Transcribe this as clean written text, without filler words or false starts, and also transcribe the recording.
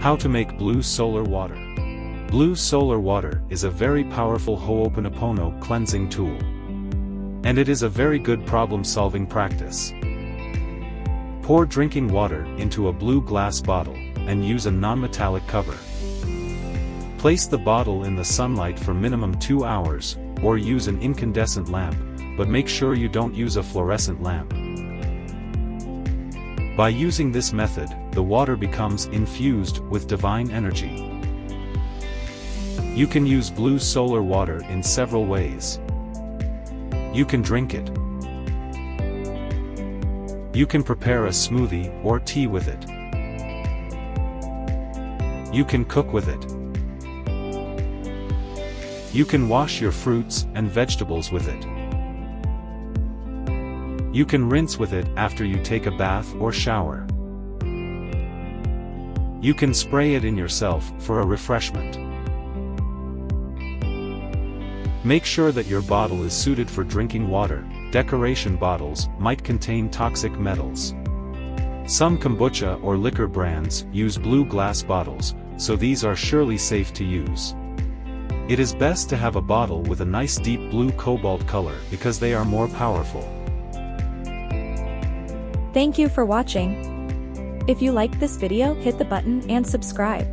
How to make blue solar water. Blue solar water is a very powerful Ho'oponopono cleansing tool. And it is a very good problem-solving practice. Pour drinking water into a blue glass bottle, and use a non-metallic cover. Place the bottle in the sunlight for minimum 2 hours, or use an incandescent lamp, but make sure you don't use a fluorescent lamp. By using this method, the water becomes infused with divine energy. You can use blue solar water in several ways. You can drink it. You can prepare a smoothie or tea with it. You can cook with it. You can wash your fruits and vegetables with it. You can rinse with it after you take a bath or shower. You can spray it in yourself for a refreshment. Make sure that your bottle is suited for drinking water. Decoration bottles might contain toxic metals. Some kombucha or liquor brands use blue glass bottles, so these are surely safe to use. It is best to have a bottle with a nice deep blue cobalt color because they are more powerful. Thank you for watching. If you liked this video, hit the button and subscribe.